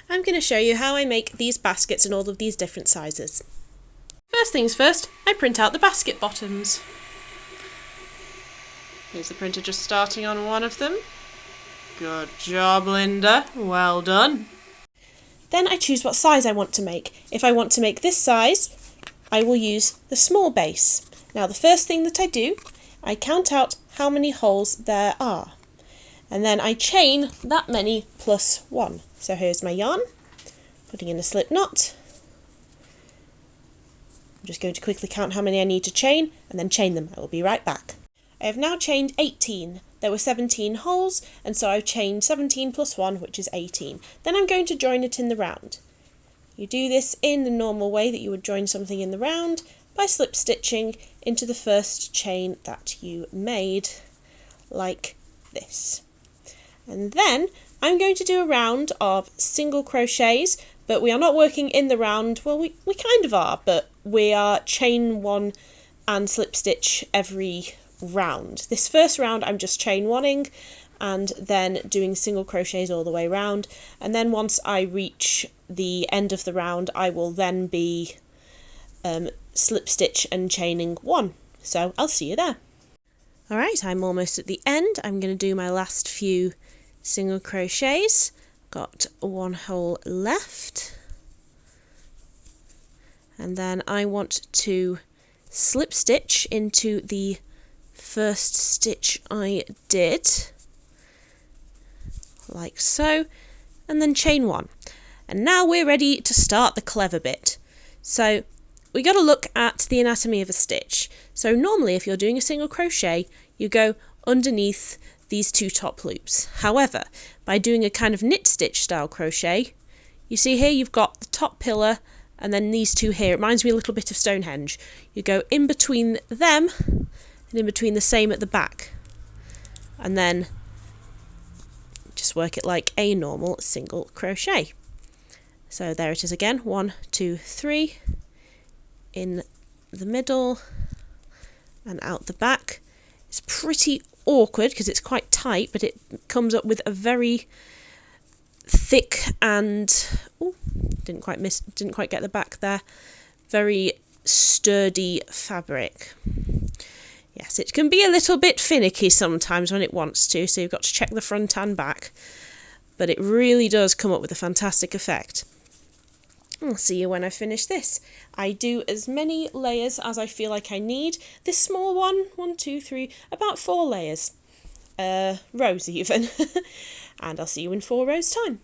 I'm going to show you how I make these baskets in all of these different sizes. First things first, I print out the basket bottoms. Here's the printer just starting on one of them. Good job, Linda. Well done. Then I choose what size I want to make. If I want to make this size, I will use the small base. Now the first thing that I do, I count out how many holes there are. And then I chain that many plus one. So here's my yarn, putting in a slip knot. I'm just going to quickly count how many I need to chain and then chain them. I will be right back. I have now chained 18. There were 17 holes, and so I've chained 17 plus 1, which is 18. Then I'm going to join it in the round. You do this in the normal way that you would join something in the round by slip stitching into the first chain that you made, like this. And then I'm going to do a round of single crochets, but we are not working in the round. Well, we kind of are, but we are chain one and slip stitch every round. This first round I'm just chain one-ing and then doing single crochets all the way round, and then once I reach the end of the round I will then be slip stitch and chaining one. So I'll see you there. Alright, I'm almost at the end. I'm going to do my last few single crochets. Got one hole left, and then I want to slip stitch into the first stitch I did, like so, and then chain one. And now we're ready to start the clever bit. So we got to look at the anatomy of a stitch. So normally if you're doing a single crochet, you go underneath these two top loops. However, by doing a kind of knit stitch style crochet, you see here you've got the top pillar and then these two here. It reminds me a little bit of Stonehenge. You go in between them and in between the same at the back, and then just work it like a normal single crochet. So there it is again, 1, 2, 3 in the middle and out the back. It's pretty awkward because it's quite tight, but it comes up with a very thick and didn't quite get the back there, very sturdy fabric. Yes, it can be a little bit finicky sometimes when it wants to, so you've got to check the front and back, but it really does come up with a fantastic effect. I'll see you when I finish this. I do as many layers as I feel like I need. This small one, 1, 2, 3, about 4 layers. Rows even. And I'll see you in 4 rows time.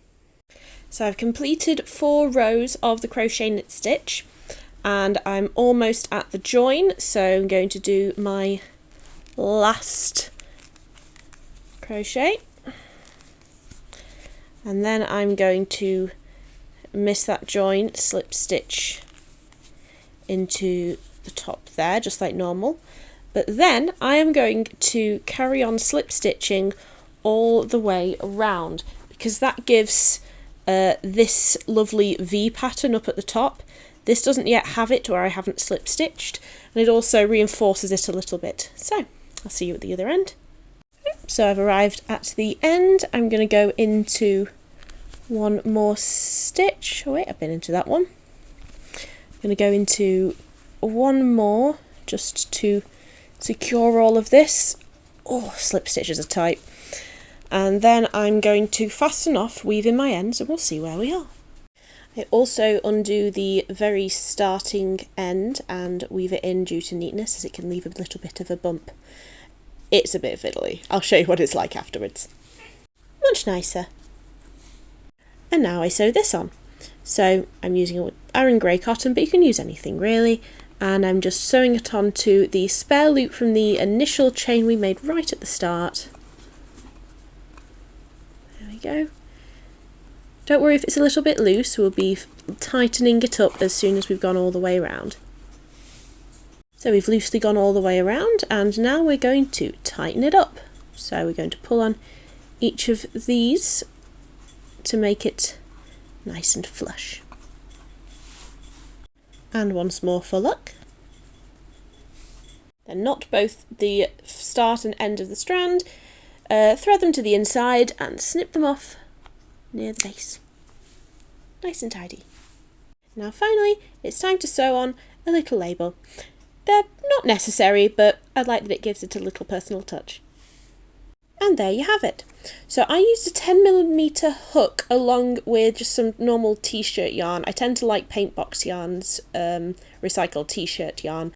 So I've completed 4 rows of the crochet knit stitch, and I'm almost at the join, so I'm going to do my last crochet, and then I'm going to miss that join, slip stitch into the top there just like normal, but then I am going to carry on slip stitching all the way around because that gives this lovely V pattern up at the top. This doesn't yet have it where I haven't slip stitched, and it also reinforces it a little bit. So I'll see you at the other end. So I've arrived at the end. I'm going to go into one more stitch. Oh wait, I've been into that one. I'm going to go into one more just to secure all of this. Oh, slip stitches are tight. And then I'm going to fasten off, weave in my ends, and we'll see where we are. I also undo the very starting end and weave it in due to neatness, as it can leave a little bit of a bump. It's a bit fiddly. I'll show you what it's like afterwards. Much nicer. And now I sew this on. So I'm using Aran grey cotton, but you can use anything really, and I'm just sewing it onto the spare loop from the initial chain we made right at the start. There we go. Don't worry if it's a little bit loose, we'll be tightening it up as soon as we've gone all the way around. So we've loosely gone all the way around, and now we're going to tighten it up. So we're going to pull on each of these to make it nice and flush. And once more for luck. Then knot both the start and end of the strand, thread them to the inside and snip them off near the base. nice and tidy. Now finally, it's time to sew on a little label. They're not necessary, but I like that it gives it a little personal touch. And there you have it. So I used a 10mm hook along with just some normal t-shirt yarn. I tend to like Paintbox Yarn's recycled t-shirt yarn.